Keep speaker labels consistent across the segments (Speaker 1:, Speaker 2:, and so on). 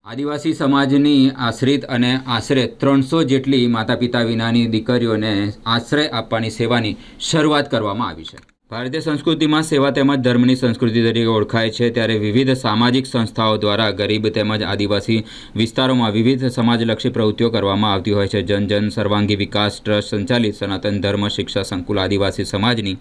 Speaker 1: આદિવાસી સમાજની આશ્રિત અને આશરે 300 જેટલી માતા પિતા વિનાની દીકરીઓને આશ્રય આપવાની સેવાની શરૂઆત કરવામાં આવી છે. ભારતીય સંસ્કૃતિમાં સેવા તેમજ ધર્મની સંસ્કૃતિ તરીકે ઓળખાય છે, ત્યારે વિવિધ સામાજિક સંસ્થાઓ દ્વારા ગરીબ તેમજ આદિવાસી વિસ્તારોમાં વિવિધ સમાજલક્ષી પ્રવૃત્તિઓ કરવામાં આવતી હોય છે. જન સર્વાંગી વિકાસ ટ્રસ્ટ સંચાલિત સનાતન ધર્મ શિક્ષા સંકુલ આદિવાસી સમાજની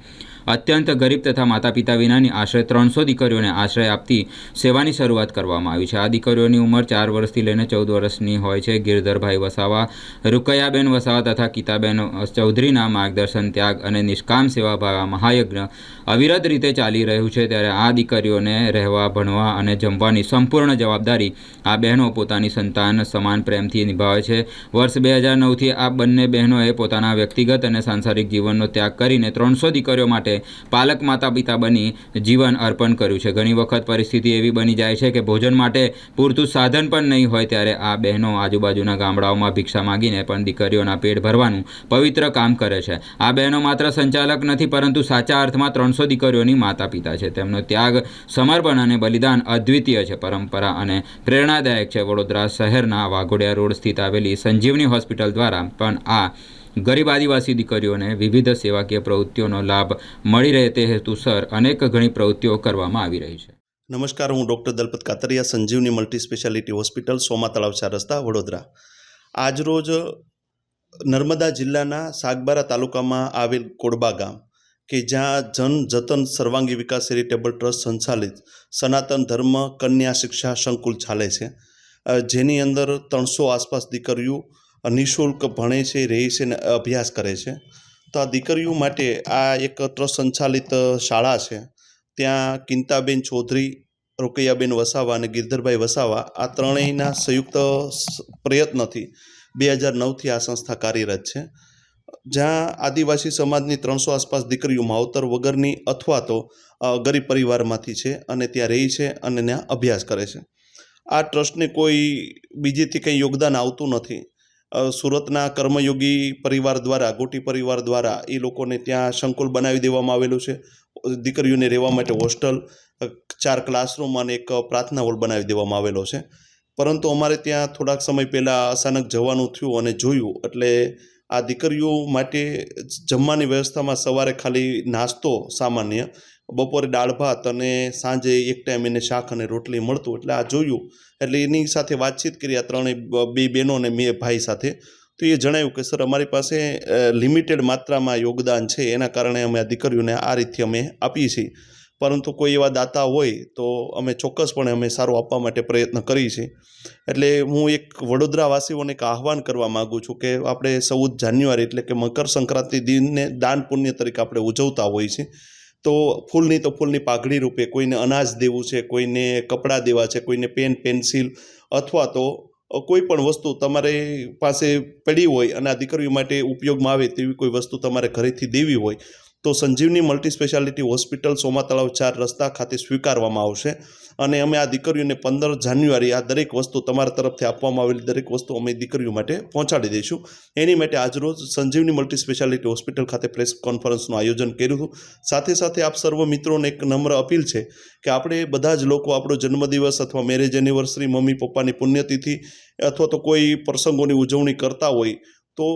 Speaker 1: અત્યંત ગરીબ તથા માતા પિતા વિનાની આશરે 300 દીકરીઓને આશ્રય આપતી સેવાની શરૂઆત કરવામાં આવી છે. આ દીકરીઓની ઉંમર 4 વર્ષથી લઈને 14 વર્ષની હોય છે. ગિરધરભાઈ વસાવા, રૂકૈયાબેન વસાવા તથા કિતાબેન ચૌધરીના માર્ગદર્શન, ત્યાગ અને નિષ્કામ સેવા મહાયજ્ઞ અવિરત રીતે ચાલી રહ્યું છે. ત્યારે આ દીકરીઓને રહેવા, ભણવા અને જમવાની સંપૂર્ણ જવાબદારી આ બહેનો પોતાની સંતાન સમાન પ્રેમથી નિભાવે છે. વર્ષ 2009થી આ બંને બહેનોએ પોતાના વ્યક્તિગત અને સાંસારિક જીવનનો ત્યાગ કરીને 300 દીકરીઓ માટે પાલક માતા પિતા બની જીવન અર્પણ કર્યું છે. ઘણી વખત પરિસ્થિતિ એવી બની જાય છે કે ભોજન માટે પૂરતું સાધન પણ નહીં હોય, ત્યારે આ બહેનો આજુબાજુના ગામડાઓમાં ભિક્ષા માગીને પણ દીકરીઓના પેટ ભરવાનું પવિત્ર કામ કરે છે. આ બહેનો માત્ર સંચાલક નથી, પરંતુ સાચા અર્થમાં 300 દીકરીઓની માતા પિતા છે. તેમનો ત્યાગ, સમર્પણ અને બલિદાન અદ્વિતીય છે, પરંપરા અને પ્રેરણાદાયક છે. વડોદરા શહેરના વાઘોડિયા રોડ સ્થિત આવેલી સંજીવની હોસ્પિટલ દ્વારા પણ આ ગરીબ આદિવાસી દીકરીઓને વિવિધ સેવાકીય પ્રવૃત્તિઓનો લાભ મળી રહે તે હેતુસર અનેક ઘણી પ્રવૃત્તિઓ કરવામાં આવી રહી છે.
Speaker 2: નમસ્કાર, હું ડૉક્ટર દલપત કાતરિયા, સંજીવની મલ્ટી સ્પેશિયાલિટી હોસ્પિટલ, સોમા તળાવ 4 રસ્તા, વડોદરા. આજરોજ નર્મદા જિલ્લાના સાગબારા તાલુકામાં આવેલ કોડબા ગામ કે જ્યાં જન જતન સર્વાંગી વિકાસ ચેરિટેબલ ટ્રસ્ટ સંચાલિત સનાતન ધર્મ કન્યા શિક્ષા સંકુલ ચાલે છે, જેની અંદર 300 આસપાસ દીકરીઓ નિઃશુલ્ક ભણે છે, રહે છે અને અભ્યાસ કરે છે. તો આ દીકરીઓ માટે આ એક ટ્રસ્ટ સંચાલિત શાળા છે. ત્યાં કિંતાબેન ચૌધરી, રૂકૈયાબેન વસાવા અને ગિરધરભાઈ વસાવા આ ત્રણેયના સંયુક્ત પ્રયત્નથી 2009થી આ સંસ્થા કાર્યરત છે, જ્યાં આદિવાસી સમાજની 300 આસપાસ દીકરીઓ માવતર વગરની અથવા તો ગરીબ પરિવારમાંથી છે અને ત્યાં રહી છે અને ત્યાં અભ્યાસ કરે છે. આ ટ્રસ્ટને કોઈ બીજેથી કંઈ યોગદાન આવતું નથી. સુરતના કર્મયોગી પરિવાર દ્વારા, ગોટી પરિવાર દ્વારા એ લોકોને ત્યાં સંકુલ બનાવી દેવામાં આવેલું છે. દીકરીઓને રહેવા માટે હોસ્ટેલ, 4 ક્લાસરૂમ અને એક પ્રાર્થના હોલ બનાવી દેવામાં આવેલો છે. પરંતુ અમારે ત્યાં થોડાક સમય પહેલાં અચાનક જવાનું થયું અને જોયું, એટલે આ દીકરીઓ માટે જમવાની વ્યવસ્થામાં સવારે ખાલી નાસ્તો સામાન્ય, બપોરે દાળ ભાત અને સાંજે એક ટાઈમ એને શાક અને રોટલી મળતું. એટલે આ જોયું એટલે એની સાથે વાતચીત કરી, આ ત્રણેય બે બહેનો અને મેં ભાઈ સાથે. તો એ જણાવ્યું કે સર, અમારી પાસે લિમિટેડ માત્રામાં યોગદાન છે, એના કારણે અમે આ દીકરીઓને આ રીતે અમે આપીએ છીએ. પરંતુ કોઈ એવા દાતા હોય તો અમે ચોક્કસપણે અમે સારું આપવા માટે પ્રયત્ન કરીએ છીએ. એટલે હું એક વડોદરાવાસીઓને એક આહ્વાન કરવા માગું છું કે આપણે 14 જાન્યુઆરી એટલે કે મકર સંક્રાંતિ દિનને દાન પુણ્ય તરીકે આપણે ઉજવતા હોઈએ છીએ. તો ફૂલની તો ફૂલની પાઘડી રૂપે કોઈને અનાજ દેવું છે, કોઈને કપડાં દેવા છે, કોઈને પેન, પેન્સિલ અથવા તો કોઈ પણ વસ્તુ તમારી પાસે પડી હોય અને આ દીકરીઓ માટે ઉપયોગમાં આવે તેવી કોઈ વસ્તુ તમારે ઘરેથી દેવી હોય તો સંજીવની મલ્ટી સ્પેશિયાલિટી હોસ્પિટલ, સોમા તળાવ 4 રસ્તા ખાતે સ્વીકારવામાં આવશે. અને અમે આ દીકરીઓને 15 જાન્યુઆરી આ દરેક વસ્તુ તમારા તરફથી આપવામાં આવેલી દરેક વસ્તુ અમે દીકરીઓ માટે પહોંચાડી દઈશું. એની માટે આજરોજ સંજીવની મલ્ટી સ્પેશિયાલિટી હોસ્પિટલ ખાતે પ્રેસ કોન્ફરન્સનું આયોજન કર્યું હતું. સાથે સાથે આપ સર્વ મિત્રોને એક નમ્ર અપીલ છે કે આપણે બધા જ લોકો આપણો જન્મદિવસ અથવા મેરેજ એનિવર્સરી, મમ્મી પપ્પાની પુણ્યતિથિ અથવા તો કોઈ પ્રસંગોની ઉજવણી કરતા હોય તો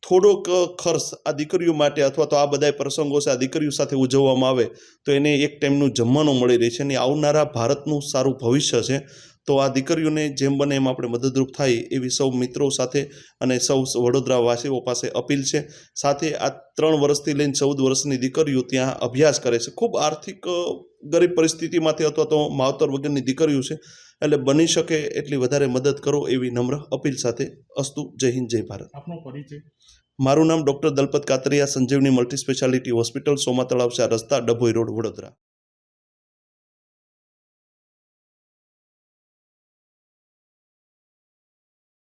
Speaker 2: થોડોક ખર્ચ આ દીકરીઓ માટે અથવા તો આ બધા પ્રસંગો છે આ દીકરીઓ સાથે ઉજવવામાં આવે તો એને એક ટાઈમનું જમવાનું મળી રહે છે અને આવનારા ભારતનું સારું ભવિષ્ય છે. તો આ દીકરીઓને જેમ બને એમ આપણે મદદરૂપ થાય એવી સૌ મિત્રો સાથે અને સૌ વડોદરાવાસીઓ પાસે અપીલ છે. સાથે આ 3 વર્ષથી લઈને 14 વર્ષની દીકરીઓ ત્યાં અભ્યાસ કરે છે. ખૂબ આર્થિક ગરીબ પરિસ્થિતિમાંથી અથવા તો માવતર વગરની દીકરીઓ છે, એટલે બની શકે એટલી વધારે મદદ કરો એવી નમ્ર અપીલ સાથે. અસ્તુ. જય હિન્દ, જય ભારત.
Speaker 3: આપનો પરિચય?
Speaker 2: મારું નામ ડૉક્ટર દલપત કાતરિયા, સંજીવની મલ્ટી સ્પેશિયાલિટી હોસ્પિટલ, સોમા તળાવ 4 રસ્તા, ડભોઈ રોડ, વડોદરા.